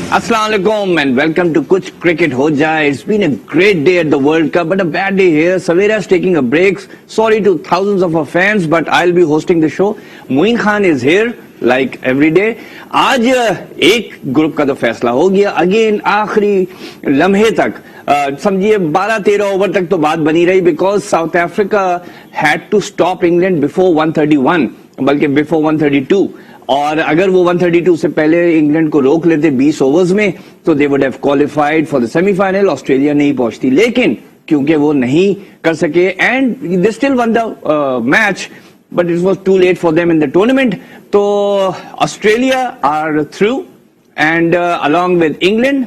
Assalamu alaikum and welcome to Kuch Cricket Ho Jaye. It's been a great day at the World Cup, but a bad day here. Savera is taking a break. Sorry to thousands of our fans, but I'll be hosting the show. Moeen Khan is here, like every day. आज एक group का तो फैसला हो गया. Again आखिरी लम्हे तक समझिए 12-13 ओवर तक तो बात बनी रही, because South Africa had to stop England before 131, बल्कि before 132. और अगर वो 132 से पहले इंग्लैंड को रोक लेते 20 ओवर्स में तो they would have qualified for the semifinal. Australia नहीं पहुंचती, लेकिन क्योंकि वो नहीं कर सके and they still won the match, but it was too late for them in the tournament. तो Australia are through and along with England.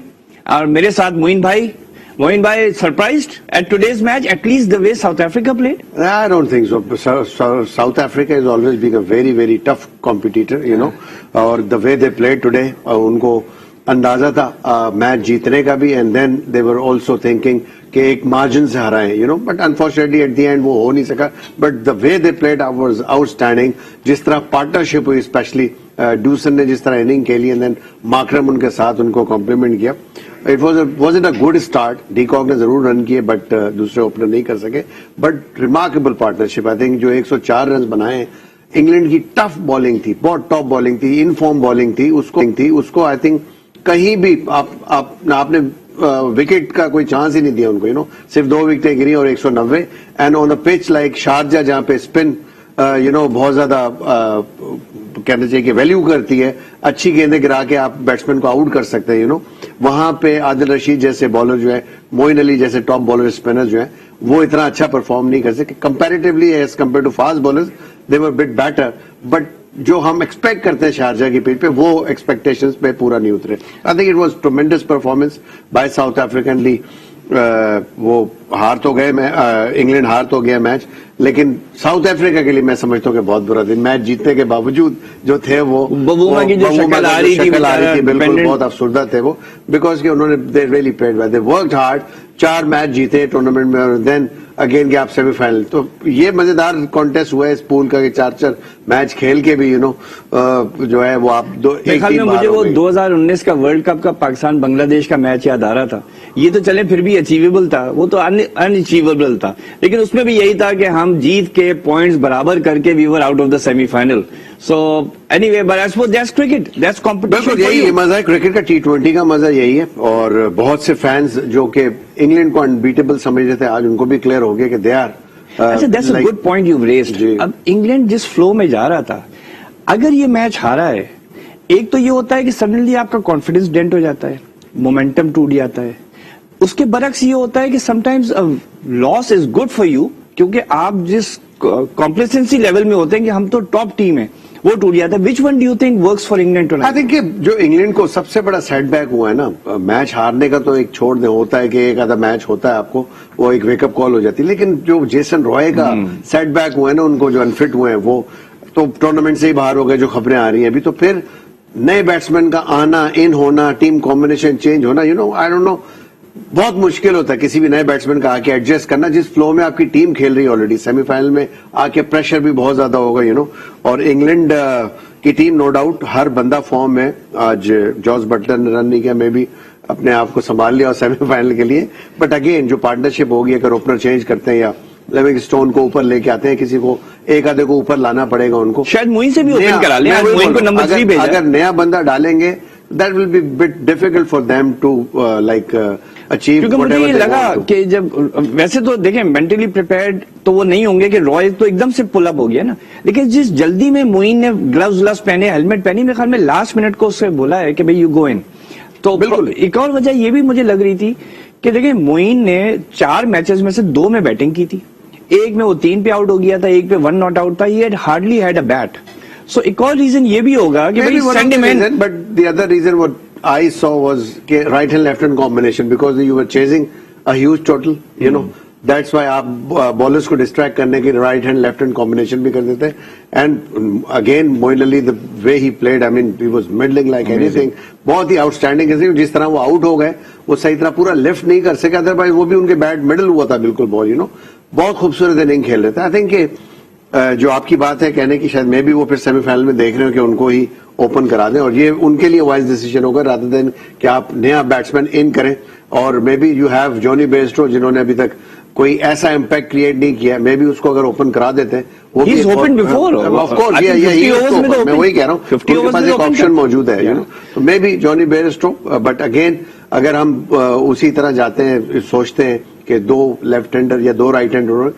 और मेरे साथ मोइन भाई. Moeen bhai, surprised at today's match, at least the way South Africa played? I don't think so. South Africa has always been a very, very tough competitor, you know. और the way they played today, उनको अंदाजा था match जीतने का भी, and then they were also thinking कि एक margin से हराएं, you know. But unfortunately at the end वो हो नहीं सका. But the way they played was outstanding. जिस तरह पार्टनरशिप हुई, especially ड्यूसन ने जिस तरह इनिंग खेली, एंड देन मार्करम उनके साथ उनको कॉम्प्लीमेंट किया. It was it a good start. De Kock ने जरूर रन किए, बट दूसरे ओपनर नहीं कर सके. But remarkable partnership. I think जो 104 रन बनाए, इंग्लैंड की टफ बॉलिंग थी, बहुत टॉप बॉलिंग थी, इन फॉर्म बॉलिंग थी. उसको आई थिंक कहीं भी आपने विकेट का कोई चांस ही नहीं दिया उनको, यू नो. सिर्फ 2 विकेटें गिरी और 190. And on the pitch like Sharjah, जहां पे स्पिन यू नो बहुत ज्यादा कहना चाहिए कि वैल्यू करती है, अच्छी गेंदें गिरा के आप बैट्समैन को आउट कर सकते हैं, यू नो. वहां पे आदिल रशीद जैसे बॉलर जो है, मोइन अली जैसे टॉप बॉलर स्पिनर जो है, वो इतना अच्छा परफॉर्म नहीं कर सके. Comparatively as compare to fast bowlers they were bit better. But जो हम एक्सपेक्ट करते हैं शारजा की पिच पे, वो एक्सपेक्टेशंस पे पूरा नहीं उतरे. I think it was ट्रेमेंडस performance by south African league. वो हार तो गए, इंग्लैंड हार तो गया मैच, लेकिन साउथ अफ्रीका के लिए मैं समझता हूँ कि बहुत बुरा दिन. मैच जीतने के बावजूद जो थे वो बबूमा की जो शक्ल आ रही थी, बिल्कुल बहुत अफसरदा थे वो, बिकॉज कि उन्होंने they really played well, they worked hard. 4 match जीते टूर्नामेंट में, और देन अगेन गए आप सेमीफाइनल. तो ये मजेदार कॉन्टेस्ट हुआ है इस पूल का कि 4-4 मैच खेल के भी, यू नो, जो है वो आप मुझे वो 2019 का वर्ल्ड कप का पाकिस्तान बांग्लादेश का मैच याद आ रहा था. ये तो चले फिर भी अचीवेबल था, वो तो अनअचीवेबल था, लेकिन उसमें भी यही था कि हम जीत के पॉइंट्स बराबर करके we were out of the semifinal. So anyway, but I suppose that's cricket, that's competition. यही मजा है क्रिकेट का, T20 का मजा यही है. और बहुत से फैंस जो कि इंग्लैंड को अनबीटेबल समझ रहे थे, आज उनको भी क्लियर हो गया कि दे आर. अच्छा, that's a good point you raised. अब इंग्लैंड जिस फ्लो में जा रहा था, अगर ये मैच हारा है, एक तो ये होता है कि सडनली आपका कॉन्फिडेंस डेंट हो जाता है, मोमेंटम टूट जाता है. उसके बरक्स ये होता है कि sometimes loss is good for you, क्योंकि आप जिस कॉम्प्लेसेंसी लेवल में होते हैं कि हम तो टॉप टीम है, वो टूट जाता है. Which one do you think works for England tonight? I think जो इंग्लैंड को सबसे बड़ा सेटबैक हुआ है ना, मैच हारने का तो एक छोड़ दे, होता है कि एक आधा मैच होता है आपको, वो एक वेकअप कॉल हो जाती है. लेकिन जो जेसन रॉय का सेटबैक हुआ है ना, उनको जो अनफिट हुए हैं, वो तो टूर्नामेंट से ही बाहर हो गए, जो खबरें आ रही हैं अभी. तो फिर नए बैट्समैन का आना, इन होना, टीम कॉम्बिनेशन चेंज होना, you know, I don't no, बहुत मुश्किल होता है किसी भी नए बैट्समैन का आके एडजस्ट करना, जिस फ्लो में आपकी टीम खेल रही है ऑलरेडी. सेमीफाइनल में आके प्रेशर भी बहुत ज्यादा होगा, यू नो. और इंग्लैंड की टीम नो डाउट हर बंदा फॉर्म में. आज जॉस बटलर ने रन नहीं किया, मे भी अपने आप को संभाल लिया और सेमीफाइनल के लिए. बट अगेन जो पार्टनरशिप होगी, अगर ओपनर चेंज करते हैं या लिविंगस्टोन को ऊपर लेके आते हैं, किसी को एक आधे को ऊपर लाना पड़ेगा उनको. शायद मोइन से भी ओपन करा लिया, मोइन को नंबर 3 भेजा. अगर नया बंदा डालेंगे, that will be bit difficult for them to like achieve. क्योंकि मुझे ये लगा कि जब वैसे तो देखें मेंटली प्रिपेयर्ड तो वो नहीं होंगे कि रॉय तो एकदम से पुल अप हो गया ना, लेकिन जिस जल्दी में मोइन ने ग्लव्स पहने, हेलमेट पहनी, मेरे ख्याल में लास्ट मिनट को उससे बोला है कि भाई यू गो इन. तो बिल्कुल एक और वजह ये भी मुझे लग रही थी कि देखिए मोइन ने 4 मैचेस में से 2 में बैटिंग की थी. एक में वो 3 पे आउट हो गया था, एक पे 1 नॉट आउट था. He had hardly had a bat. So एक और रीजन ये भी होगा कि भाई sentiment. But the other reason what I saw was right hand left hand combination, because you were chasing a huge total, you know. That's why आप bowlers को distract करने के right hand left hand combination भी कर देते. And again Moeen Ali, the way he played, I mean he was middling like anything. बहुत ही outstanding है. जिस तरह वो out हो गए, वो सही तरह पूरा lift नहीं कर सके, अदरवाइज वो भी उनके बैट मिडल हुआ था बिल्कुल बॉल, यू नो. बहुत खूबसूरत इनिंग खेल रहे थे. आई थिंक جو آپ کی بات ہے کہنے کی شاید میں بھی وہ پھر سیمی فائنل میں دیکھ رہے ہوں کہ ان کو ہی اوپن کرا دیں اور یہ ان کے لیے وائز ڈیسیجن ہوگا رادر دین کہ آپ نیا بیٹسمین ان کریں اور maybe you have Jonny Bairstow جنہوں نے ابھی تک کوئی ایسا امپیکٹ کریٹ نہیں کیا مے بی اس کو اگر اوپن کرا دیتے ہیں وہ بھی میں وہی کہہ رہا ہوں ان کے پاس ایک آپشن موجود ہے تو maybe Jonny Bairstow but again اگر ہم اسی طرح جاتے ہیں سوچتے ہیں کہ 2 لیفٹ ہینڈر یا 2 رائٹ ہینڈر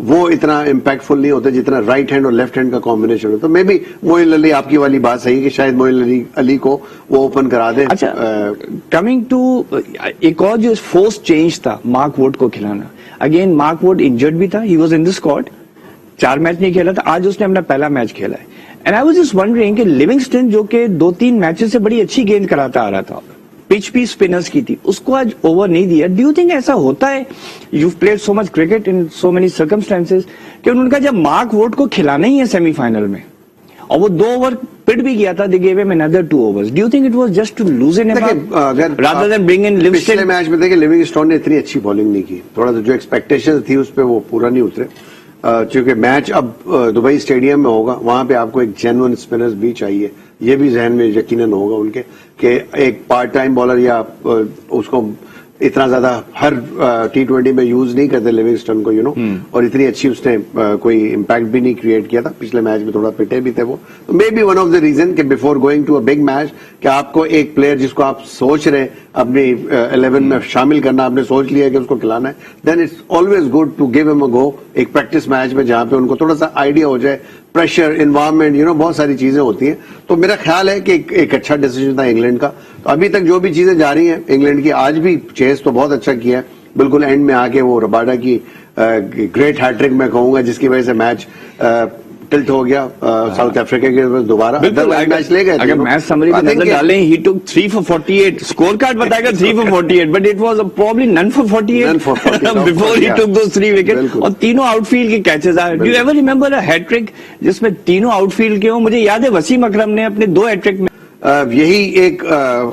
وہ اتنا امپیکٹفل نہیں ہوتے جتنا رائٹ ہینڈ اور لیفٹ ہینڈ کا کمبینیشن ہوتا ہے مے بی موین علی آپ کی والی بات صحیح کہ شاید موین علی کو وہ اوپن کرا دیں. اچھا کمنگ ٹو ایک اور جو فورس چینج تھا مارک ووڈ کو کھلانا اگین مارک ووڈ انجرڈ بھی تھا he was in the squad 4 match نہیں کھیلا تھا آج اس نے اپنا پہلا میچ کھیلا ہے and I was just wondering کہ لیونگسٹن جو کہ 2-3 میچز سے بڑی اچھی گیند کراتا آ رہا تھا پچ بھی اسپنرز کی تھی اس کو آج اوور نہیں دیا ڈو یو تھنک ایسا ہوتا ہے you played so much cricket in so many circumstances کہ ان کا جب مارک ووڈ کو کھلانا ہی ہے سیمی فائنل میں اور وہ 2 اوور پٹ بھی گیا تھا they gave him another 2 overs do you think it was just to loosen him up rather than bring in Livingston پچھلے میچ میں دیکھیں لیونگسٹون نے اتنی اچھی بالنگ نہیں کی تھوڑا سا جو ایکسپیکٹیشن تھی اس پہ وہ پورا نہیں اترے چونکہ میچ اب دبئی اسٹیڈیم میں ہوگا وہاں پہ آپ کو ایک جینوئن اسپنرز بھی چاہیے یہ بھی ذہن میں یقیناً ہوگا ان کے کہ ایک پارٹ ٹائم بالر یا اس کو اتنا زیادہ ہر T20 میں یوز نہیں کرتے لیونگسٹن کو اور اتنی اچھی اس نے کوئی امپیکٹ بھی نہیں کریٹ کیا تھا پچھلے میچ میں تھوڑا پٹے بھی تھے وہ تو maybe one of the reason کہ before going to a big match کہ آپ کو ایک پلیئر جس کو آپ سوچ رہے اپنی 11 میں شامل کرنا آپ نے سوچ لیا کہ اس کو کھلانا ہے then it's always good to give them a go ایک پریکٹس میچ میں جہاں پہ ان کو تھوڑا سا آئیڈیا ہو جائے پریشر انوائرمنٹ بہت ساری چیزیں ہوتی ہیں تو میرا خیال ہے کہ ایک اچھا ڈیسیجن تھا انگلینڈ کا تو ابھی تک جو بھی چیزیں جاری ہیں انگلینڈ کی آج بھی چیز تو بہت اچھا کیا ہے بالکل اینڈ میں آ کے وہ رباڈا کی گریٹ ہیٹرک میں کہوں گا جس کی وجہ سے میچ ٹلٹ ہو گیا ساؤتھ افریقہ کے دوبارہ میچ لے گئے اگر میچ سمری میں نظر ڈالیں ہی ٹک 3 for 48 اسکور کارڈ بتائے گا 3 for 48 but it was probably none for 48 before he took those 3 wickets اور تینوں آؤٹ فیلڈ کے کیچز آئے. Do you ever remember a hat trick جس میں تینوں آؤٹ فیلڈ کے ہوں؟ مجھے یاد ہے وسیم اکرم نے اپنے 2 ہیٹ ٹرک میں یہی ایک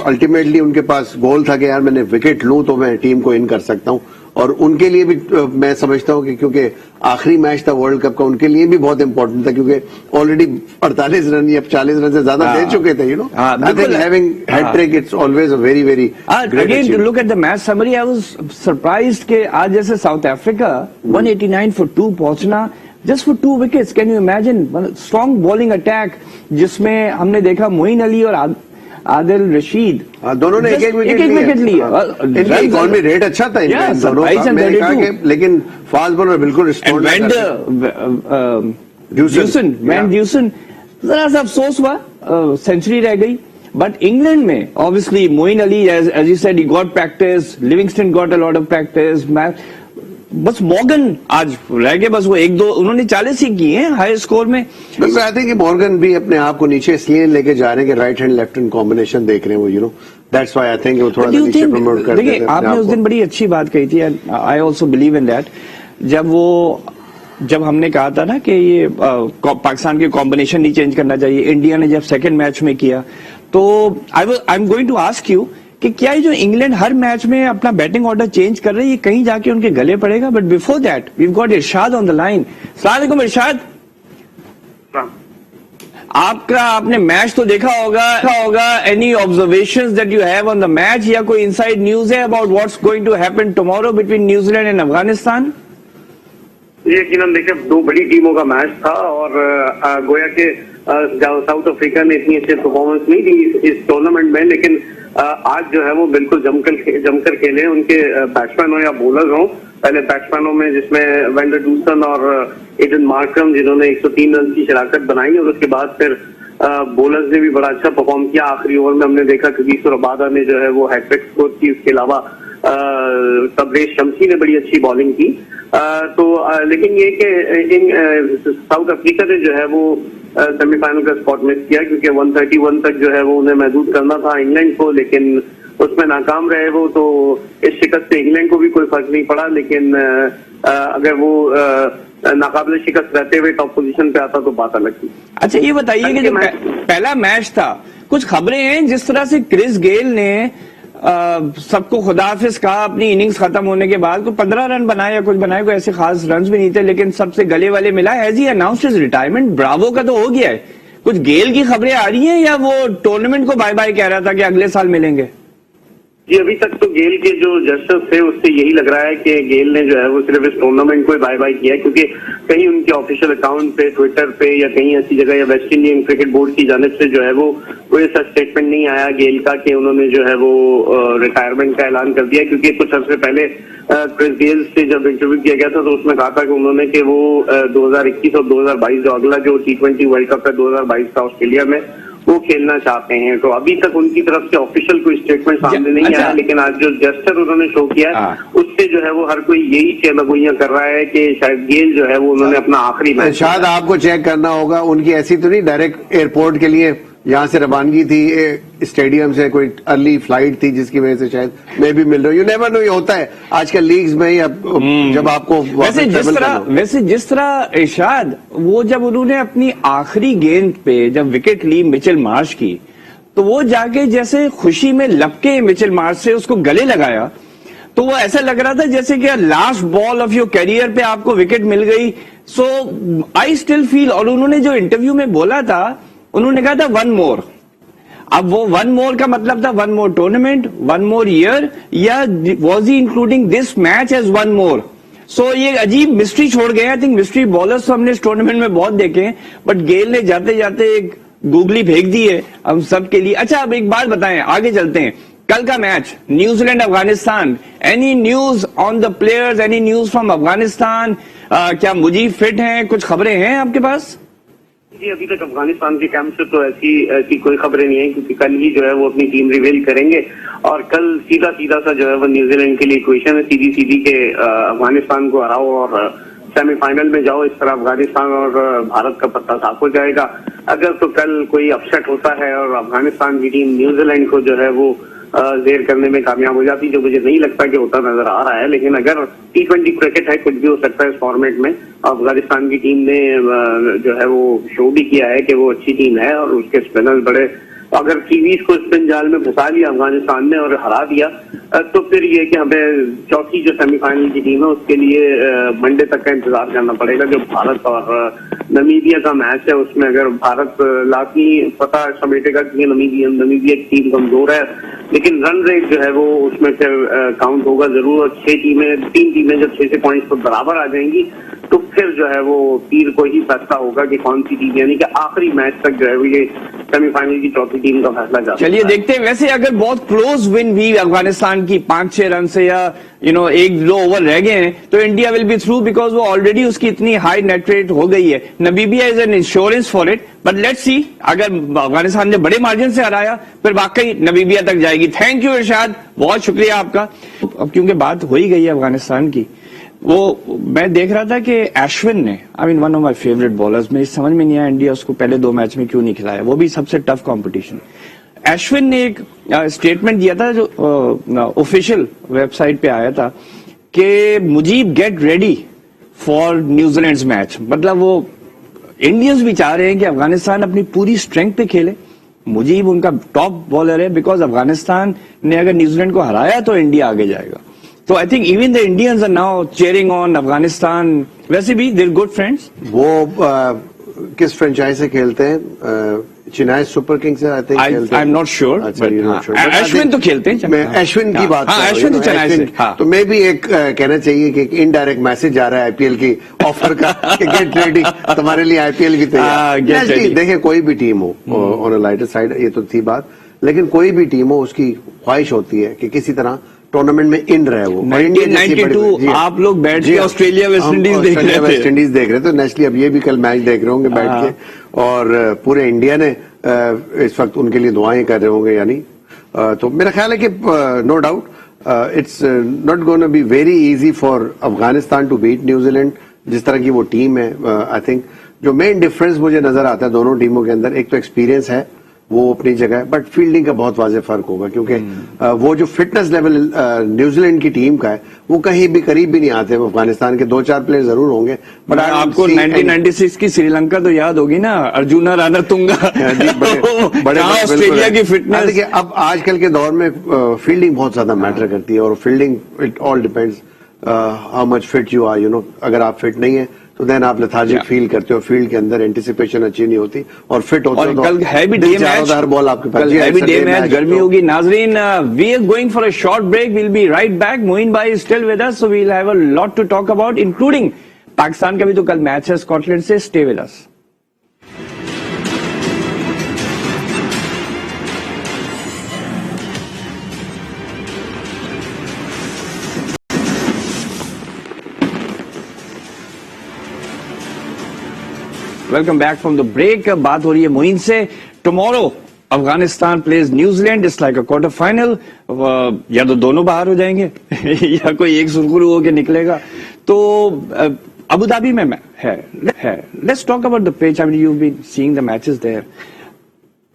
الٹیمیٹلی ان کے پاس گول تھا کہ یار میں نے وکٹ لوں تو میں ٹیم کو ان کر سکتا ہوں اور ان کے لیے بھی میں سمجھتا ہوں کہ کیونکہ آخری میچ تھا ورلڈ کپ کا ان کے لیے بھی بہت امپورٹنٹ تھا کیونکہ آلریڈی 48 رن یا 40 رن سے زیادہ دے چکے تھے Again to look at the match summary I was surprised کہ آج جیسے ساؤتھ افریقہ 189 for 2 پہنچنا just for 2 wickets can you imagine strong bowling attack جس میں ہم نے دیکھا معین علی اور عادل رشید دونوں نے ایک وکٹ لیا اکانومی ریٹ اچھا تھا لیکن فاسٹ بالر بالکل ڈیوسن ذرا سا افسوس ہوا سینچری رہ گئی بٹ انگلینڈ میں obviously Moeen Ali as you said he got practice Livingston got a lot of practice بس مورگن آج رہ گئے بس وہ 1-2 انہوں نے 40 ہی کی ہیں ہائی اسکور میں بس آتے ہیں کہ مورگن بھی اپنے آپ کو نیچے اس لیے لے کے جا رہے ہیں کہ right hand left hand combination دیکھ رہے ہیں وہ دیٹس وائی آئی تھنک وہ تھوڑا نیچے پروموٹ کر رہے ہیں. آپ نے اس دن بڑی اچھی بات کہی تھی I also believe in that جب ہم نے کہا تھا نا کہ یہ پاکستان کے کمبینیشن نہیں چینج کرنا چاہیے انڈیا نے جب سیکنڈ میچ میں کیا تو I am going to ask you کہ کیا یہ جو انگلینڈ ہر میچ میں اپنا بیٹنگ آرڈر چینج کر رہی ہے کہیں جا کے ان کے گلے پڑے گا but before that we've got Irshad on the line. السلام علیکم ارشاد آپ نے میچ تو دیکھا ہوگا any observations that you have on the match یا کوئی انسائڈ نیوز ہے about what's going to happen tomorrow between New Zealand and Afghanistan? یقیناً دیکھیں 2 بڑی ٹیموں کا میچ تھا اور گویا کہ ساؤتھ افریقہ نے اتنی اچھی پرفارمنس نہیں دی اس ٹورنامنٹ میں لیکن آج جو ہے وہ بالکل جم کر کھیلے ان کے بیٹسمین ہوں یا بولر ہوں. پہلے بیٹسمینوں میں جس میں وینڈر ڈوسن اور ایڈن مارکرم جنہوں نے 103 رن کی شراکت بنائی اور اس کے بعد پھر بولرز نے بھی بڑا اچھا پرفارم کیا. آخری اوور میں ہم نے دیکھا کہ رباڈا نے جو ہے وہ ہیٹ ٹرک اسکور کی اس کے علاوہ تبریز شمسی نے بڑی اچھی بالنگ کی تو لیکن یہ کہ ساؤتھ افریقہ نے جو ہے وہ سیمی فائنل کا اسپاٹ مس کیا کیونکہ 131 تک جو ہے وہ انہیں محدود کرنا تھا انگلینڈ کو لیکن اس میں ناکام رہے وہ تو اس شکست سے انگلینڈ کو بھی کوئی فرق نہیں پڑا لیکن اگر وہ ناقابل شکست رہتے ہوئے ٹاپ پوزیشن پہ آتا تو بات الگ تھی. اچھا یہ بتائیے کہ جو پہلا میچ تھا کچھ خبریں ہیں جس طرح سے کرس گیل نے سب کو خدا حافظ کہا اپنی اننگز ختم ہونے کے بعد. کوئی 15 رن بنائے یا کچھ بنائے, کوئی ایسے خاص رنز بھی نہیں تھے, لیکن سب سے گلے والے ملا. As he announced his retirement, Bravo کا تو ہو گیا ہے. کچھ گیل کی خبریں آ رہی ہیں یا وہ ٹورنامنٹ کو بائے بائے کہہ رہا تھا کہ اگلے سال ملیں گے؟ جی ابھی تک تو گیل کے جو جسٹس تھے اس سے یہی لگ رہا ہے کہ گیل نے جو ہے وہ صرف اس ٹورنامنٹ کو بائے بائے کیا ہے, کیونکہ کہیں ان کے آفیشیل اکاؤنٹ پہ, ٹویٹر پہ یا کہیں ایسی جگہ یا ویسٹ انڈین کرکٹ بورڈ کی جانب سے جو ہے وہ کوئی ایسا اسٹیٹمنٹ نہیں آیا گیل کا کہ انہوں نے جو ہے وہ ریٹائرمنٹ کا اعلان کر دیا, کیونکہ کچھ عرصے پہلے کرس گیل سے جب انٹرویو کیا گیا تھا تو اس میں کہا تھا کہ انہوں نے کہ وہ 2021 اور 2022 جو اگلا جو T20 ورلڈ کپ ہے 2022 کا آسٹریلیا میں وہ کھیلنا چاہتے ہیں. تو ابھی تک ان کی طرف سے آفیشیل کوئی اسٹیٹمنٹ سامنے نہیں آیا, لیکن آج جو جسٹر انہوں نے شو کیا ہے اس سے جو ہے وہ ہر کوئی یہی چیمگوئیاں کر رہا ہے کہ شاید گیل جو ہے وہ انہوں نے اپنا آخری میچ. شاید آپ کو چیک کرنا ہوگا, ان کی ایسی تو نہیں ڈائریکٹ ایئرپورٹ کے لیے یہاں سے روانگی تھی, اسٹیڈیم سے کوئی ارلی فلائٹ تھی جس کی وجہ سے شاید میں بھی مل رہا ہوں. یو نیور نو, یہ ہوتا ہے آج کل لیگز میں جب آپ کو ویسے جس طرح ارشاد وہ جب انہوں نے اپنی آخری گیند پہ جب وکٹ لی مچل مارش کی تو وہ جا کے جیسے خوشی میں لپکے مچل مارش سے اس کو گلے لگایا, تو وہ ایسا لگ رہا تھا جیسے کہ last ball of your career پہ آپ کو وکٹ مل گئی. سو آئی اسٹل فیل, اور انہوں نے جو انٹرویو میں بولا تھا انہوں نے کہا تھا ون مور. اب وہ ون مور کا مطلب تھا one more tournament, one more year, یا was he including this match as one more? So یہ عجیب مسٹری چھوڑ گئے. آئی تھنک مسٹری بالرز تو ہم نے اس ٹورنامنٹ میں بہت دیکھے ہیں, بٹ گیل نے جاتے جاتے ایک گوگلی پھینک دی ہے ہم سب کے لیے. اچھا اب ایک بات بتائیں, آگے چلتے ہیں. کل کا match New Zealand Afghanistan, any news on the players, any news from Afghanistan? کیا مجیب فٹ ہیں, کچھ خبریں ہیں آپ کے پاس؟ جی ابھی تک افغانستان کے کیمپ سے تو ایسی کوئی خبریں نہیں ہیں, کیونکہ کل ہی جو ہے وہ اپنی ٹیم ریویل کریں گے, اور کل سیدھا سا جو ہے وہ نیوزی لینڈ کے لیے اکویشن ہے سیدھی کہ افغانستان کو ہراؤ اور سیمی فائنل میں جاؤ. اس طرح افغانستان اور بھارت کا پتہ صاف ہو جائے گا. اگر تو کل کوئی اپسیٹ ہوتا ہے اور افغانستان کی ٹیم نیوزی لینڈ کو جو ہے وہ زیر کرنے میں کامیاب ہو جاتی, جو مجھے نہیں لگتا کہ ہوتا نظر آ رہا ہے, لیکن اگر T20 کرکٹ ہے, کچھ بھی ہو سکتا ہے اس فارمیٹ میں. افغانستان کی ٹیم نے جو ہے وہ شو بھی کیا ہے کہ وہ اچھی ٹیم ہے, اور اس کے اسپنر بڑے, اگر کیویز کو اسپن جال میں پھنسا لیا افغانستان نے اور ہرا دیا تو پھر یہ کہ ہمیں چوتھی جو سیمی فائنل کی ٹیم ہے اس کے لیے منڈے تک کا انتظار کرنا پڑے گا. جو بھارت اور نمیبیا کا میچ ہے اس میں اگر بھارت لازمی فتح سمیٹے گا, کیونکہ نمیبیا کی ٹیم کمزور ہے, لیکن رن ریٹ جو ہے وہ اس میں پھر کاؤنٹ ہوگا ضرور. اور 3 ٹیمیں جب 6 پوائنٹس پر برابر آ جائیں گی تو پھر جو ہے وہ پیر کو ہی فیصلہ ہوگا کہ کون سی ٹیم, یعنی کہ آخری میچ تک جو ہے وہ یہ سیمی فائنل کی چوتھی ٹیم کا فیصلہ جاتا ہے. چلیے دیکھتے ہیں. ویسے اگر بہت کلوز ون بھی افغانستان کی 5-6 رن سے یا 1-2 اوور رہ گئے ہیں تو India will be through, because وہ آلریڈی اس کی اتنی ہائی نیٹ ریٹ ہو گئی ہے. Namibia is an insurance for it, but let's see. اگر افغانستان نے بڑے مارجن سے ہرایا پھر واقعی نمیبیا تک جائے گی. تھینک یو ارشاد, بہت شکریہ آپ کا. اب کیونکہ بات ہو ہی گئی ہے افغانستان کی, وہ میں دیکھ رہا تھا کہ ایشون نے, one of my favourite bowlers, میں سمجھ میں نہیں آیا انڈیا اس کو پہلے 2 میچ میں کیوں نہیں کھلایا, وہ بھی سب سے ٹف کمپٹیشن. ایشون نے ایک اسٹیٹمنٹ دیا تھا جو آفیشیل ویب سائٹ پہ آیا تھا کہ Mujeeb get ready for New Zealand match. مطلب وہ انڈینز بھی چاہ رہے ہیں کہ افغانستان اپنی پوری اسٹرینتھ پہ کھیلے. مجیب ان کا ٹاپ بالر ہے, بیکاز افغانستان نے اگر نیوزی لینڈ کو ہرایا تو انڈیا آگے جائے گا. تو I think even the Indians are now cheering on Afghanistan. ویسے بھی دیر گڈ فرینڈس. وہ کس فرنچائز سے کھیلتے ہیں؟ چنائی سپر کنگ سے آئی ایم ناٹ شیور. ایشون تو کھیلتے ہیں, میں ایشون کی بات کر رہا ہوں. تو میں بھی ایک کہنا چاہیے کہ ایک انڈائریکٹ میسج جا رہا ہے IPL کی آفر کا کہ گیٹ ریڈی, تمہارے لیے IPL بھی تیار. دیکھیں کوئی بھی ٹیم ہو آن اے لائٹر سائڈ, یہ تو تھی بات, لیکن کوئی بھی ٹیم ہو اس کی خواہش ہوتی ہے کہ کسی طرح ٹورنامنٹ میں ان رہے وہ. 1992 آپ لوگ بیٹھ کے آسٹریلیا ویسٹ انڈیز دیکھ رہے تھے نیچرلی. اب یہ بھی کل میچ دیکھ رہے ہوں گے بیٹھ کے, اور پورے انڈیا نے اس وقت ان کے لیے دعائیں کر رہے ہوں گے. یعنی تو میرا خیال ہے کہ no doubt it's not gonna be very easy for Afghanistan to beat New Zealand جس طرح کی وہ ٹیم ہے. آئی تھنک جو مین ڈفرنس مجھے نظر آتا ہے دونوں ٹیموں کے اندر, ایک تو ایکسپیرینس ہے वो अपनी जगह है, बट फील्डिंग का बहुत वाज़ेह फर्क होगा क्योंकि वो जो फिटनेस लेवल न्यूजीलैंड की टीम का है वो कहीं भी करीब भी नहीं आते। अफगानिस्तान के 2-4 प्लेयर जरूर होंगे, बट आपको 1996 की श्रीलंका तो याद होगी ना, अर्जुना रानातुंगा। बड़े ऑस्ट्रेलिया की फिटनेस। देखिए अब आजकल के दौर में फील्डिंग बहुत ज्यादा मैटर करती है, और fielding it all depends how much fit you are, you know. अगर आप फिट नहीं है तो देन आप लेथार्जिक फील करते हो, फील्ड के अंदर एंटिसिपेशन अच्छी नहीं होती, और फिट होते हो तो कल है भी डे मैच, हर बॉल आपके पास, कल है भी डे मैच, गर्मी होगी। नाजरीन, we are going for a short break, will be right back. Moin भाई is still with us, so we will have a lot to talk about, including Pakistan का भी तो कल मैच है स्कॉटलैंड से। Stay with us. Welcome back from the break. बात हो रही है मोइन से। Tomorrow Afghanistan plays New Zealand, it's like a quarter final. या तो दोनों बाहर हो जाएंगे या कोई एक सुरखुरू होके निकलेगा। तो अबू धाबी में है। Let's talk about the pitch. I mean you been seeing the matches there.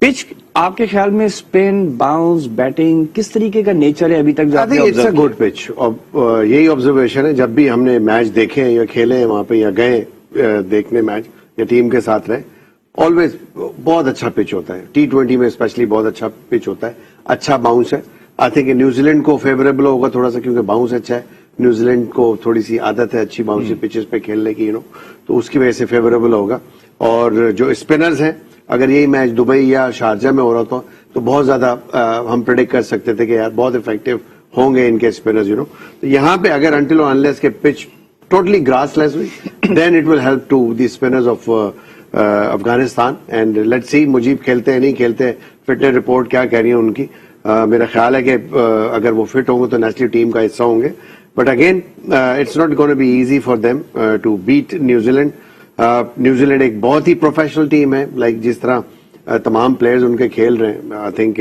Pitch आपके ख्याल में स्पिन, बाउंस, बैटिंग किस तरीके का नेचर है अभी तक? I think it's a good pitch. और यही ऑब्जर्वेशन है, जब भी हमने मैच देखे हैं या खेले हैं वहां पे या गए देखने मैच या टीम के साथ रहे, ऑलवेज बहुत अच्छा पिच होता है। T20 में स्पेशली बहुत अच्छा पिच होता है, अच्छा बाउंस है। आई थिंक न्यूजीलैंड को फेवरेबल होगा थोड़ा सा, क्योंकि बाउंस अच्छा है। न्यूजीलैंड को थोड़ी सी आदत है अच्छी बाउंसी पिचेस पे खेलने की, यू नो, तो उसकी वजह से फेवरेबल होगा। और जो स्पिनर्स हैं, अगर यही मैच दुबई या शारजा में हो रहा था तो बहुत ज्यादा हम प्रेडिक्ट कर सकते थे कि यार बहुत इफेक्टिव होंगे इनके स्पिनर्स, यू नो। तो यहाँ पे अगर अनटिल और अनलेस के पिच totally grassless हुई, then it will help to the spinners of Afghanistan, and let's see Mujeeb खेलते हैं नहीं खेलते, फिटनेस रिपोर्ट क्या कह रही है उनकी। मेरा ख्याल है कि अगर वो फिट होंगे तो नेशनल टीम का हिस्सा होंगे, but again it's not gonna be easy for them to beat New Zealand. New Zealand एक बहुत ही प्रोफेशनल टीम है, लाइक जिस तरह तमाम प्लेयर्स उनके खेल रहे हैं। आई थिंक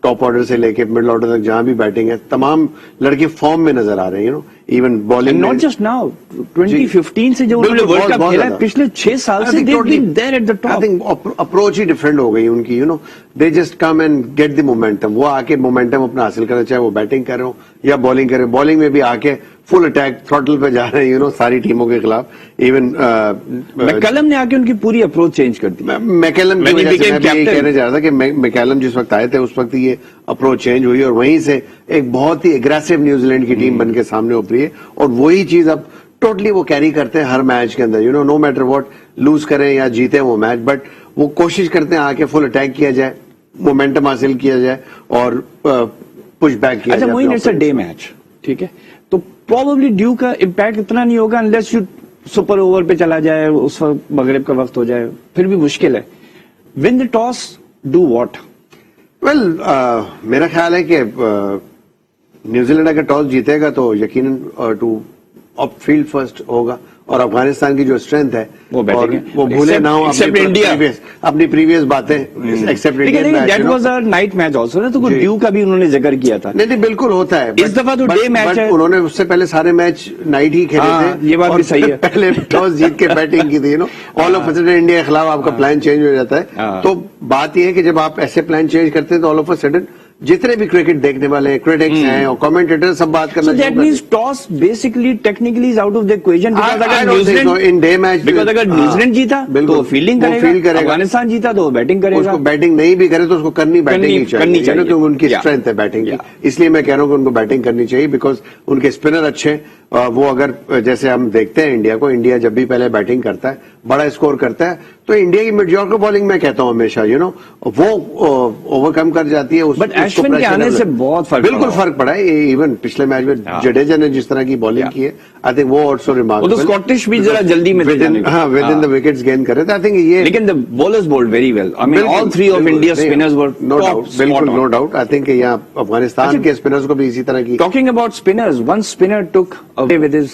टॉप ऑर्डर से लेके मिडिल ऑर्डर तक जहां भी बैटिंग है, तमाम लड़के फॉर्म में नजर आ रहे हैं, you know. Even bowling not just now, 2015 से जो उन्होंने वर्ल्ड कप खेला है, पिछले 6 साल से they been there at the top. I think approach ही डिफरेंट हो गई उनकी, you know. They just come and get the momentum. वो आके मोमेंटम अपना हासिल करना, चाहे वो बैटिंग कर रहे हो या बॉलिंग कर रहे हो। बॉलिंग में भी आके फुल अटैक थ्रॉटल पे जा रहे हैं, यू नो, सारी टीमों के खिलाफ। इवन मैकलम ने आके उनकी पूरी अप्रोच चेंज कर दी। मैकलम की वजह से मैं भी यही कहने जा रहा था कि मैकलम जिस वक्त आए थे उस वक्त ये अप्रोच चेंज हुई, और वहीं से एक बहुत ही एग्रेसिव न्यूजीलैंड की टीम बन के सामने उभरी है। और वही चीज अब टोटली वो कैरी करते हैं हर मैच के अंदर, you know, no matter what, lose करें या जीते वो मैच, बट वो कोशिश करते हैं आके फुल अटैक किया जाए, मोमेंटम हासिल किया जाए और पुश बैक किया जाए। अच्छा Moin, it's a day match, ठीक है, तो प्रोबेबली ड्यू का इम्पैक्ट इतना नहीं होगा अनलेस यू सुपर ओवर पे चला जाए, उस वक्त मगरिब का वक्त हो जाए, फिर भी मुश्किल है। Win the toss, do what? Well, मेरा ख्याल है कि न्यूजीलैंड अगर टॉस जीतेगा तो यकीनन टू अप फील्ड फर्स्ट होगा, और अफगानिस्तान की जो स्ट्रेंथ है वो बैटिंग है, वो भूले ना हो अपनी प्रीवियस बातें, except India. That was a night match also ना, तो ड्यू का भी उन्होंने जिक्र किया था। नहीं बिल्कुल होता है, इस दफा तो डे मैच है। उन्होंने उससे पहले सारे मैच नाइट ही खेले थे, ये बात भी सही है। पहले टॉस जीत के बैटिंग की थी, you know. All of a sudden India के खिलाफ आपका प्लान चेंज हो जाता है। तो बात यह है कि जब आप ऐसे प्लान चेंज करते हैं तो ऑल ऑफ अ सडन जितने भी क्रिकेट देखने वाले हैं, क्रिटिक्स हैं और कमेंटेटर, सब बात करना। So that means toss basically technically is out of the equation, because अगर न्यूजीलैंड जीता तो फील्डिंग करेगा, अफगानिस्तान जीता तो बैटिंग करेगा। उसको बैटिंग नहीं भी करे तो उसको करनी चाहिए, क्योंकि उनकी स्ट्रेंथ है बैटिंग की। इसलिए मैं कह रहा हूँ कि उनको बैटिंग करनी चाहिए, बिकॉज उनके स्पिनर अच्छे। वो अगर जैसे हम देखते हैं इंडिया को, इंडिया जब भी पहले बैटिंग करता है, बड़ा स्कोर करता है, तो इंडिया की मीडियोकर बॉलिंग मैं कहता हूं हमेशा, यू नो, वो ओवरकम कर जाती है। बट अश्विन के आने से बहुत फर्क, बिल्कुल फर्क पड़ा है। इवन पिछले मैच में जडेजा ने जिस तरह की बॉलिंग की है, आई थिंक वो ऑल्सो रिमार्केबल। तो स्कॉटिश भी जरा जल्दी में with in the wickets gain करे थे, आई थिंक ये। लेकिन the bowlers bowled very well. I mean all three of India spinners were no doubt, बिल्कुल नो डाउट। आई थिंक यहाँ अफगानिस्तान के स्पिनर्स को भी इसी तरह की। Talking about spinners, one spinner took away with his,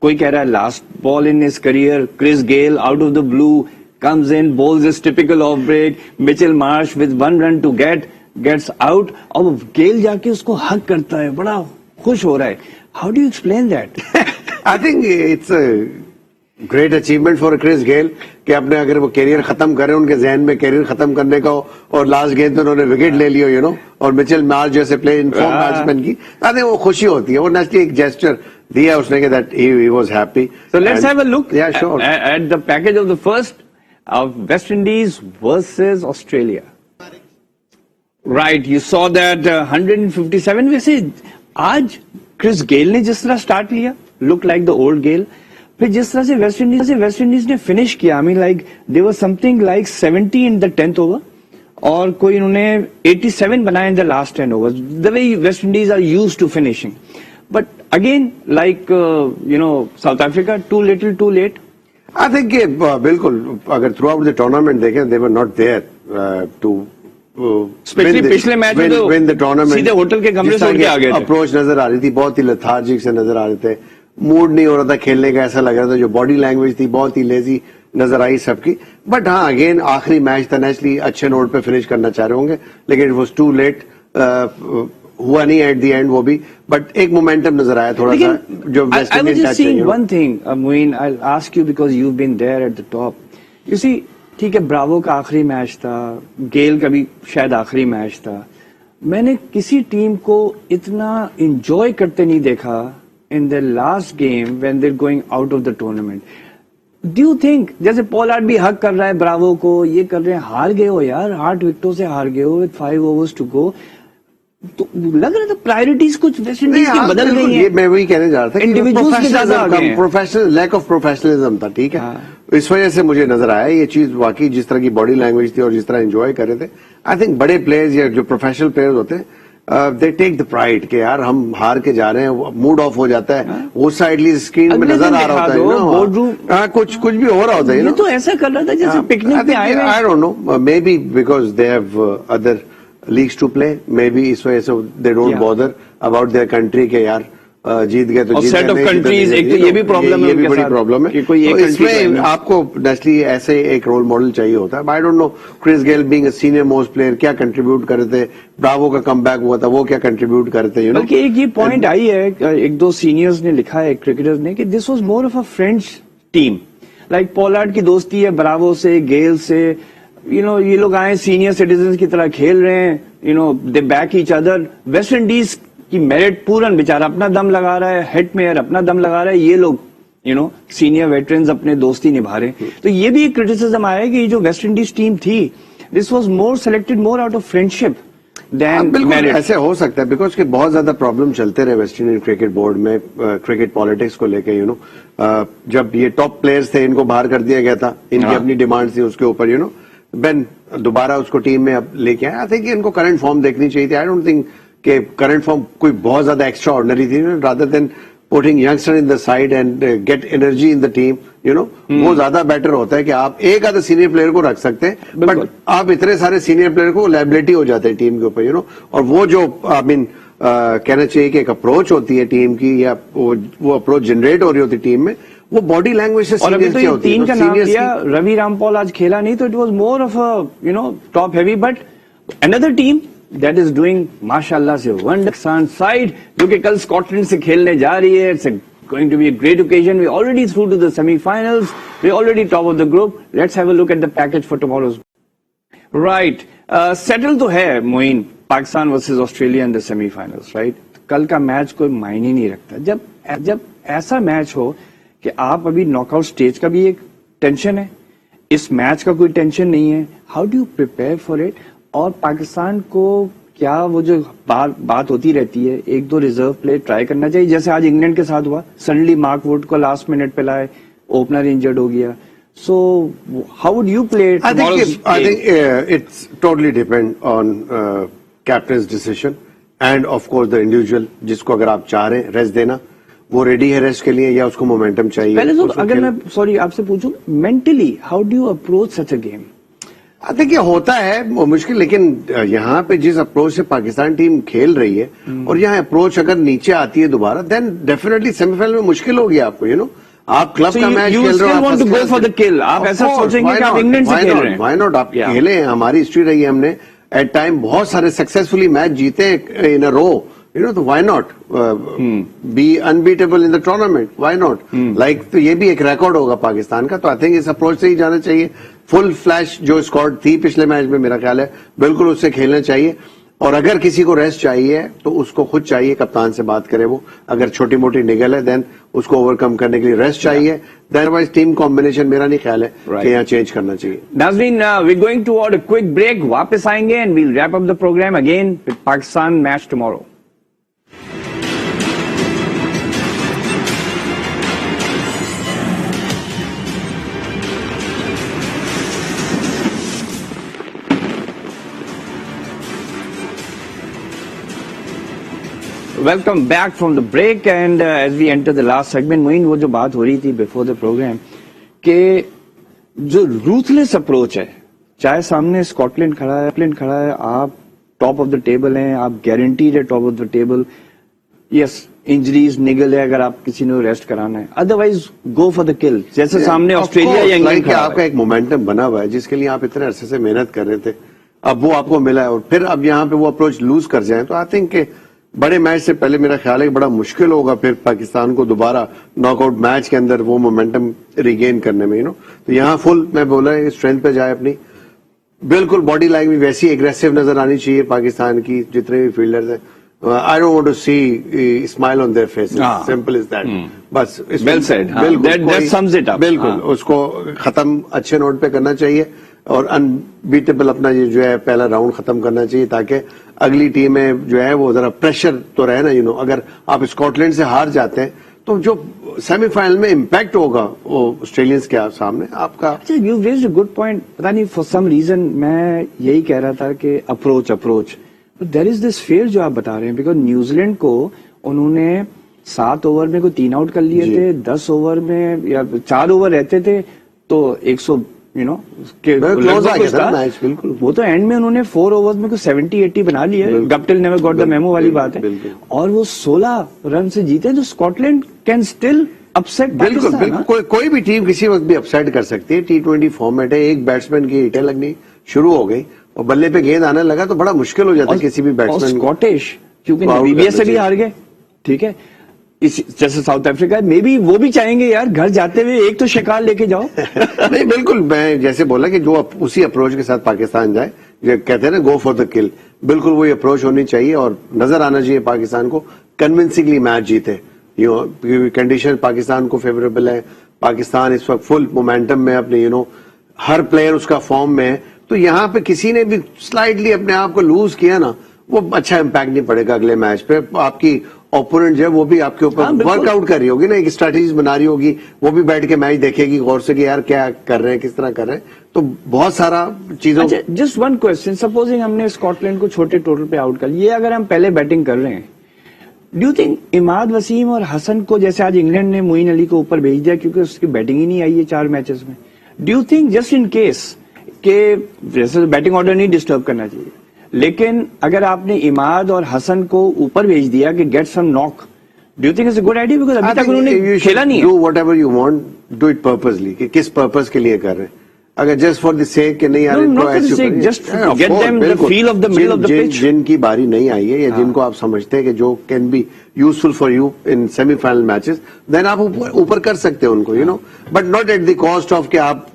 कोई कह रहा है last ball in his career, Chris Gayle out of the blue comes in, bowls his typical off break, Mitchell Marsh with 1 run to gets out, और गेल जाके उसको हक करता है, बड़ा खुश हो रहा है। How do you explain that? I think it's great achievement for Chris Gayle कि अपने अगर वो कैरियर खत्म करें, उनके जहन में कैरियर खत्म करने का हो और लास्ट गेंद तो उन्होंने विकेट ले लियो, यू नो, और मिचेल मार्श जैसे प्ले इन फॉर्म बैट्समैन की, आई वो खुशी होती है, वो नेचुरली एक जेस्चर दिया उसने कि that he was happy. So let's have a look Yeah, sure. at the package of the first of West Indies versus Australia. Right, you saw that 157. वैसे आज क्रिस गेल ने जिस तरह स्टार्ट लिया, look like the old गेल, फिर जिस तरह से वेस्ट इंडीज ने फिनिश किया, I mean like there was something like 70 in the 10th over और कोई इन्होंने 87 बनाया in the last 10 overs, the way West Indies are used to finishing. But again like you know South Africa too little too late. I think बिल्कुल अगर throughout the tournament देखें, they were not there to especially पिछले match में तो win the tournament. सीधे hotel के कमरे से उड़ के आ गए थे. अप्रोच नजर आ रही थी, बहुत ही लेथार्जिक से नजर आ रहे थे, मूड नहीं हो रहा था खेलने का, ऐसा लग रहा था. जो बॉडी लैंग्वेज थी बहुत ही लेजी नजर आई सबकी. बट हाँ, अगेन आखिरी मैच था, नेचुरली अच्छे नोट पे फिनिश करना चाह रहे होंगे, लेकिन इट वाज टू लेट. हुआ नहीं एट द एंड वो भी, बट एक मोमेंटम नजर आया थोड़ा सा जो वेस्ट इंडीज टच है. One thing Moin, I will ask you because you been there at the top. You see, ठीक है, ब्रावो का आखिरी मैच था, गेल का भी शायद आखिरी मैच था. मैंने किसी टीम को इतना एंजॉय करते नहीं देखा in their last game when they're going out of the tournament. Do you think, जैसे पोलार्ड भी हक कर रहा है ब्रावो को, ये कर रहे हैं, हार गए हो यार, 8 विकेटों से हार गए हो with 5 overs to go. तो लग रहा था प्रायोरिटीज कुछ वेस्ट इंडीज की बदल गई हैं. मैं वही कहने जा रहा था, इंडिविजुअल्स के ज्यादा आ गए हैं. प्रोफेशनल लैक ऑफ प्रोफेशनलिज्म था, ठीक है. इस वजह से मुझे नजर आया ये चीज, वाकई जिस तरह की बॉडी लैंग्वेज थी और जिस तरह एंजॉय कर रहे थे. आई थिंक बड़े प्लेयर्स या जो प्रोफेशनल प्लेयर्स होते हैं, दे टेक द प्राइड कि यार हम हार के जा रहे हैं, मूड ऑफ हो जाता है. वो साइड स्क्रीन में नजर आ रहा होता है ना, कुछ भी हो रहा होता है. ये तो ऐसा कर रहा था जैसे पिकनिक पे आए. I don't know, maybe because they have other leagues to play, maybe इस वजह से they don't bother about their country के यार जीत गए तो जीत गए. सेट ऑफ कंट्रीज, एक तो ये भी प्रॉब्लम है, ये भी बड़ी प्रॉब्लम है. इसमें आपको नेचुरली ऐसे एक रोल मॉडल चाहिए होता है. I don't know Chris Gayle being a senior most player क्या कंट्रीब्यूट कर रहे थे, ब्रावो का कमबैक हुआ था, वो क्या कंट्रीब्यूट कर रहे थे, यू नो. बल्कि एक ये पॉइंट आई है, एक दो सीनियर्स ने लिखा है, क्रिकेटर्स ने, कि this was more of a friends team. Like Pollard की दोस्ती है ब्रावो से, गेल से, यू नो, ये लोग आए सीनियर सिटीजन की तरह खेल रहे हैं, you know, they back each other. West Indies कि मेरिट पूरन बेचारा अपना दम लगा रहा है, हेटमेयर अपना दम लगा रहा है, ये लोग यू नो सीनियर वेटरन्स अपने दोस्ती निभा रहे हैं. तो ये भी एक क्रिटिसिज्म आया है कि जो वेस्ट इंडीज टीम थी, this was more selected more out of friendship than merit. ऐसे हो सकता है बिकॉज के बहुत ज्यादा प्रॉब्लम चलते रहे वेस्ट इंडीज क्रिकेट बोर्ड में, क्रिकेट पॉलिटिक्स को लेके, यू नो. जब ये टॉप प्लेयर्स थे इनको बाहर कर दिया गया था, इनकी अपनी डिमांड थी उसके ऊपर, यू नो. देन दोबारा उसको टीम में अब लेके आए. आई थिंक इनको करंट फॉर्म देखनी चाहिए थी. आई डोंट थिंक कि करंट फॉर्म कोई बहुत ज्यादा एक्स्ट्रा ऑर्डिनरी थी, rather than putting youngster in the side and get energy in the team, you know. वो ज्यादा बेटर होता है कि आप एक आधा सीनियर प्लेयर को रख सकते हैं, बट आप इतने सारे सीनियर प्लेयर को लायबिलिटी हो जाते हैं टीम के ऊपर, यू नो. और वो जो आई मीन कहना चाहिए कि एक अप्रोच होती है टीम की, या वो अप्रोच जनरेट हो रही होती है टीम में, वो बॉडी लैंग्वेज से. और अभी तो ये टीम का नाम लिया, रवि रामपाल आज खेला नहीं, तो it was more of a you know top heavy. But another team that is doing माशाल्लाह से वंडर साइड, जो कि कल स्कॉटलैंड से खेलने जा रही है. It's going to be a great occasion. We already through to the semi-finals. We already top of the group. Let's have a look at the package for tomorrow's. Right, settle तो है Moin, Pakistan versus Australia in the semifinals, right. कल का match कोई मायने नहीं रखता. जब ऐसा मैच हो कि आप अभी नॉकआउट स्टेज का भी एक टेंशन है, इस मैच का कोई टेंशन नहीं है. How do you prepare for it? और पाकिस्तान को क्या वो जो बात होती रहती है, एक दो रिजर्व प्ले ट्राई करना चाहिए, जैसे आज इंग्लैंड के साथ हुआ, सडनली मार्क वुड को लास्ट मिनट पे लाए, ओपनर इंजर्ड हो गया. So how would you play it? I think it's totally depend on captains decision end of course the individual, जिसको अगर आप चाह रहे हैं रेस्ट देना, वो रेडी है रेस्ट के लिए, या उसको मोमेंटम चाहिए. पहले तो अगर मैं सॉरी आपसे पूछूं, mentally how do you approach such a game? देखिए होता है मुश्किल, लेकिन यहाँ पे जिस अप्रोच से पाकिस्तान टीम खेल रही है, और यहाँ अप्रोच अगर नीचे आती है दोबारा, देन डेफिनेटली सेमीफाइनल में मुश्किल होगी आपको, यू नो. आप क्लब का मैच खेल रहे हो, आप ऐसा सोचेंगे कि आप इंग्लैंड से खेल रहे हैं. व्हाई नॉट, आप खेले हैं, हमारी हिस्ट्री रही है, हमने एट टाइम बहुत सारे सक्सेसफुली मैच जीते इन अ रो, You know, तो why not be unbeatable in the tournament? Why not? Like तो ये भी एक रिकॉर्ड होगा पाकिस्तान का. तो आई थिंक इस अप्रोच से ही जाना चाहिए. फुल फ्लैश जो स्क्वाड थी पिछले मैच में मेरा ख्याल है बिल्कुल उससे खेलना चाहिए. और अगर किसी को रेस्ट चाहिए तो उसको खुद चाहिए, कप्तान से बात करे वो. अगर छोटी मोटी निगल है देन उसको ओवरकम करने के लिए रेस्ट चाहिए. अदरवाइज टीम कॉम्बिनेशन मेरा नहीं ख्याल है कि यहाँ चेंज करना चाहिए. नाज़रीन, we're going toward a quick break. वापस आएंगे and we'll wrap up the program again with Pakistan match tomorrow. Welcome back from the break and as we enter the last segment, Moin वो जो बात हो रही थी बिफोर द प्रोग्राम कि जो रूथलेस अप्रोच है, चाहे सामने स्कॉटलैंड खड़ा है, आप टॉप ऑफ द टेबल हैं, आप गारंटीड है top of the table. Yes, injuries निगल है अगर आप किसी ने रेस्ट कराना है, अदरवाइज गो फॉर द किल. जैसे सामने ऑस्ट्रेलिया या इंग्लैंड खड़ा है. आपका एक मोमेंटम बना हुआ है जिसके लिए आप इतने अरसे से मेहनत कर रहे थे, अब वो आपको मिला है और फिर अब यहाँ पे वो अप्रोच लूज कर जाए तो आई थिंक बड़े मैच से पहले मेरा ख्याल है बड़ा मुश्किल होगा फिर पाकिस्तान को दोबारा नॉकआउट मैच के अंदर वो मोमेंटम रिगेन करने में. तो यहाँ फुल मैं बोला स्ट्रेंथ पे जाए अपनी. बिल्कुल बॉडी लाइन भी वैसी एग्रेसिव नजर आनी चाहिए पाकिस्तान की जितने भी फील्डर्स हैं. I don't want to see smile on their faces, simple is that. बस well said, that sums it up. बिल्कुल उसको खत्म अच्छे नोट पे करना चाहिए और अनबीटेबल अपना ये जो है पहला राउंड खत्म करना चाहिए ताकि अगली टीमें जो है वो जरा प्रेशर तो रहे ना. अगर आप स्कॉटलैंड से हार जाते हैं तो जो सेमीफाइनल में इम्पैक्ट होगा वो ऑस्ट्रेलियंस के सामने आपका. You raised a good point. पता नहीं फॉर सम रीजन मैं यही कह रहा था कि approach there is this fair जो आप बता रहे हैं बिकॉज न्यूजीलैंड को उन्होंने 7 ओवर में को 3 आउट कर लिए थे, 10 ओवर में या 4 ओवर रहते थे तो 100 बिल्कुल. वो तो एंड में उन्होंने 4 ओवर्स में को 70-80 बना लिया. Guptill never got the memo वाली बात है. और वो 16 रन से जीते तो स्कॉटलैंड कैन स्टिल अपसेट. बिल्कुल कोई भी टीम किसी वक्त भी अपसेट कर सकती है. T20 फॉर्मेट है, एक बैट्समैन की हिटें लगनी शुरू हो गई और बल्ले पे गेंद आने लगा तो बड़ा मुश्किल हो जाता है किसी भी बैट्समैन. स्कॉटिश क्योंकि बीबीएस से भी हार गए, ठीक है, जैसे साउथ अफ्रीका मे बी वो भी चाहेंगे यार घर जाते हुए एक तो शिकार लेके जाओ. नहीं बिल्कुल, मैं जैसे बोला कि जो उसी अप्रोच के साथ पाकिस्तान जाए, जो कहते हैं ना गो फॉर द किल, बिल्कुल वही अप्रोच होनी चाहिए और नजर आना चाहिए पाकिस्तान को कन्विंसिंगली मैच जीते. कंडीशन पाकिस्तान को फेवरेबल है, पाकिस्तान इस वक्त फुल मोमेंटम में अपने हर प्लेयर उसका फॉर्म में है. तो यहाँ पे किसी ने भी स्लाइटली अपने आप को लूज किया ना वो अच्छा इम्पैक्ट नहीं पड़ेगा अगले मैच पे. आपकी ओपोनेंट जो है वो भी आपके ऊपर वर्कआउट कर रही होगी ना, एक स्ट्रैटेजी बना रही होगी, वो भी बैठ के मैच देखेगी गौर से कि यार क्या कर रहे हैं, किस तरह कर रहे हैं. तो बहुत सारा चीजों. जस्ट वन क्वेश्चन, सपोजिंग हमने स्कॉटलैंड को छोटे टोटल पे आउट कर लिया, अगर हम पहले बैटिंग कर रहे हैं, do you think Imad Wasim और हसन को जैसे आज इंग्लैंड ने मोइन अली को ऊपर भेज दिया क्योंकि उसकी बैटिंग ही नहीं आई है 4 मैचेस में, do you think just in case के जैसे बैटिंग ऑर्डर नहीं डिस्टर्ब करना चाहिए, लेकिन अगर आपने इमाद और हसन को ऊपर भेज दिया कि get some knock, do you think it's a good idea? Because अभी तक उन्होंने खेला नहीं है. Do whatever you want, do it purposely. कि किस पर्पस के लिए कर रहे हैं. अगर जस्ट फॉर द सेक के नहीं यार just get them the feel of the middle of the pitch. जिनकी बारी नहीं आई है या जिनको आप समझते हैं कि जो can be useful for you in semifinal matches, then आप ऊपर कर सकते हो उनको, but not at the cost of कि आप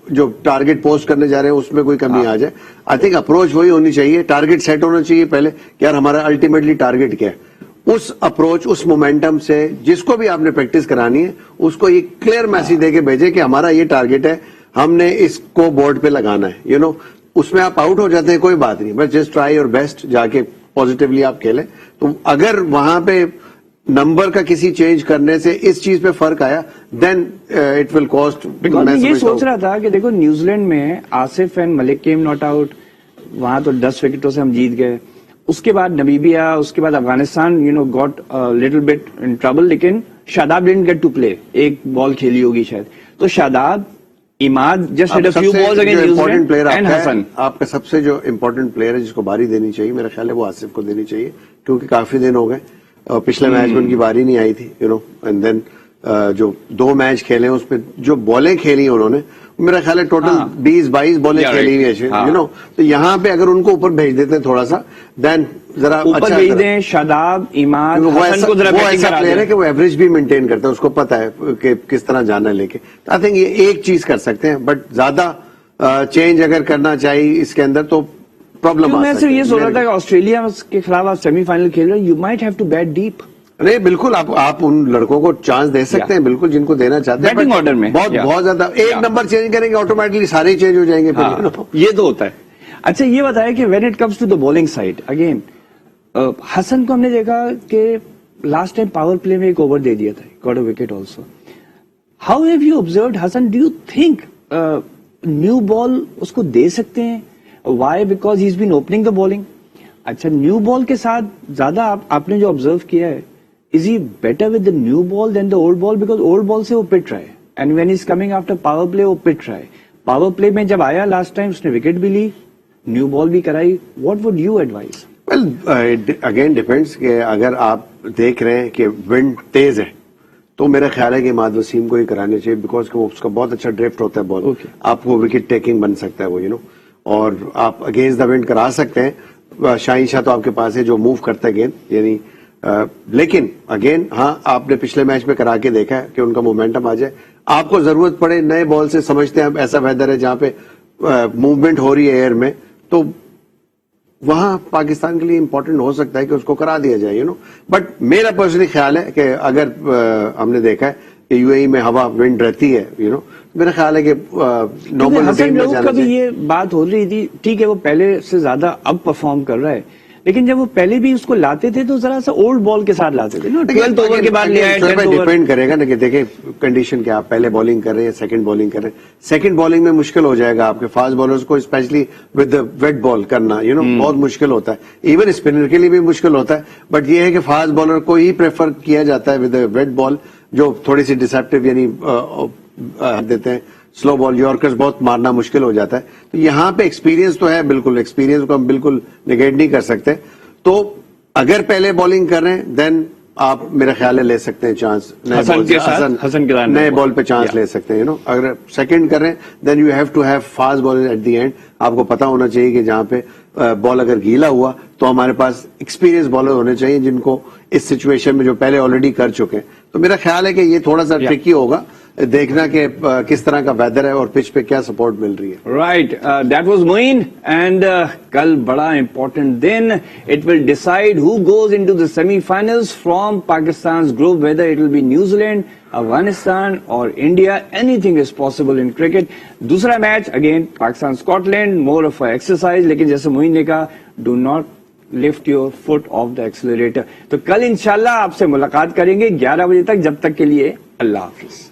जो टारगेट पोस्ट करने जा रहे हैं उसमें कोई कमी आ जाए. आई थिंक अप्रोच वही होनी चाहिए, टारगेट सेट होना चाहिए पहले कि यार हमारा अल्टीमेटली टारगेट क्या है. उस अप्रोच उस मोमेंटम से जिसको भी आपने प्रैक्टिस करानी है उसको ये क्लियर मैसेज देके भेजे कि हमारा ये टारगेट है, हमने इसको बोर्ड पे लगाना है. उसमें आप आउट हो जाते हैं कोई बात नहीं, बस जस्ट ट्राई योर बेस्ट, जाके पॉजिटिवली आप खेलें. तो अगर वहां पे नंबर का किसी चेंज करने से इस चीज पे फर्क आया देन इट विल कॉस्ट. मैं ये सोच रहा था कि देखो न्यूजीलैंड में Asif and Malik came not out, वहां तो 10 विकेटों से हम जीत गए. उसके बाद नमीबिया, उसके बाद Afghanistan got little bit in trouble, लेकिन Shadab didn't get to play. एक बॉल खेली होगी शायद, तो Shadab, Imad just hit a few balls against New Zealand and Hasan. आपका सबसे जो इंपॉर्टेंट प्लेयर है जिसको बारी देनी चाहिए मेरा ख्याल है वो आसिफ को देनी चाहिए, क्योंकि काफी दिन हो गए पिछले मैच में उनकी बारी नहीं आई थी, एंड देन جو 2 میچ کھیلے اس میں جو بالیں کھیلی انہوں نے میرا خیال ہے ٹوٹل 20-22 بالیں کھیلی ہوئی ہے تو یہاں پہ اگر ان کو اوپر بھیج دیتے ہیں تھوڑا سا دین ذرا اوپر بھیج دیں شاداب اماد حسن کو ذرا وہ ایسا پلیئر ہے کہ وہ ایوریج بھی مینٹین کرتا ہے اس کو پتا ہے کہ کس طرح جانا ہے لے کے آئی تھنک یہ ایک چیز کر سکتے ہیں بٹ زیادہ چینج اگر کرنا چاہیے اس کے اندر تو پرابلم میں صرف یہ سوچ رہا تھا کہ آسٹریلیا کے خلاف آپ سیمی فائنل کھیل رہے ہیں you might have to bat deep نہیں بالکل آپ ان لڑکوں کو چانس دے سکتے ہیں بالکل جن کو دینا چاہتے ہیں بیٹنگ آرڈر میں بہت زیادہ ایک نمبر چینج کریں گے آٹومیٹکلی سارے چینج ہو جائیں گے یہ تو ہوتا ہے. اچھا یہ بتایا کہ when it comes to the bowling side again Hasan کو ہم نے دیکھا کہ لاسٹ ٹائم پاور پلے میں ایک اوور دے دیا تھا got a wicket also. How have you observed Hasan do you think new ball اس کو دے سکتے ہیں why because he is been opening the bowling. اچھا نیو بال کے ساتھ زیادہ آپ نے جو آبزرو کیا ہے is he better with the new ball than the old ball because old ball سے وہ پٹ رہا ہے and when he's coming after power play وہ پٹ رہا ہے. پاور پلے میں جب آیا لاسٹ ٹائم اس نے وکٹ بھی لی نیو بال بھی کرائی. what would you advise؟ well again depends کہ اگر آپ دیکھ رہے ہیں کہ ونڈ تیز ہے تو میرا خیال ہے کہ اماد وسیم کو ہی کرانے چاہیے بیکاز اس کا بہت اچھا ڈرفٹ ہوتا ہے بال آپ کو وکٹ ٹیکنگ بن سکتا ہے وہ اور آپ اگینسٹ دا ونڈ کرا سکتے ہیں. شاہین شاہ تو آپ کے پاس ہے جو موو کرتا ہے گیند یعنی لیکن اگین ہاں آپ نے پچھلے میچ میں کرا کے دیکھا ہے کہ ان کا مومنٹم آ جائے آپ کو ضرورت پڑے نئے بال سے سمجھتے ہیں ایسا ویدر ہے جہاں پہ موومنٹ ہو رہی ہے ایئر میں تو وہاں پاکستان کے لیے امپورٹنٹ ہو سکتا ہے کہ اس کو کرا دیا جائے بٹ میرا پرسنلی خیال ہے کہ اگر ہم نے دیکھا ہے کہ یو اے ای میں ہوا ونڈ رہتی ہے میرا خیال ہے کہ نارمل حسن لوگ کا بھی یہ بات ہو رہی تھی ٹھیک ہے وہ پہلے سے زیادہ اب پرفارم کر رہا ہے لیکن جب وہ پہلے بھی اس کو لاتے تھے تو ذرا سا اولڈ بال کے ساتھ لاتے تھے 12 اوور کے بعد ڈیپینڈ کرے گا نا کہ دیکھیں کنڈیشن کیا آپ پہلے بالنگ کر رہے ہیں سیکنڈ بالنگ کر رہے ہیں سیکنڈ بالنگ میں مشکل ہو جائے گا آپ کے فاسٹ بالرز کو اسپیشلی ود ویٹ بال کرنا بہت مشکل ہوتا ہے ایون اسپنر کے لیے بھی مشکل ہوتا ہے بٹ یہ ہے کہ فاسٹ بالر کو ہی پریفر کیا جاتا ہے ود ویٹ بال جو تھوڑی سی ڈسپٹیو یعنی دیتے ہیں سلو بال یارکرز بہت مارنا مشکل ہو جاتا ہے تو یہاں پہ ایکسپیرینس تو ہے بالکل ایکسپیرینس کو ہم بالکل نگیٹ نہیں کر سکتے تو اگر پہلے بالنگ کر رہے ہیں دین آپ میرا خیال ہے لے سکتے ہیں چانس نئے بال پہ چانس لے سکتے ہیں اگر سیکنڈ کر رہے ہیں then you have to have fast bowler at the end آپ کو پتا ہونا چاہیے کہ جہاں پہ بال اگر گیلا ہوا تو ہمارے پاس ایکسپیرینس بالر ہونے چاہیے جن کو اس سچویشن میں جو پہلے آلریڈی کر چکے ہیں تو میرا خیال ہے کہ یہ تھوڑا سا ٹرکی ہوگا دیکھنا کہ کس طرح کا ویدر ہے اور پچ پہ کیا سپورٹ مل رہی ہے. Right that was Moin and کل بڑا امپورٹنٹ دن it will decide who goes into the semi finals from Pakistan's group whether it will be New Zealand, Afghanistan or India. Anything is possible in cricket. دوسرا match again Pakistan Scotland more of exercise لیکن جیسے معین نے کہا do not lift your foot off the accelerator. تو کل انشاءاللہ آپ سے ملاقات کریں گے 11 بجے تک جب تک کے لیے اللہ حافظ.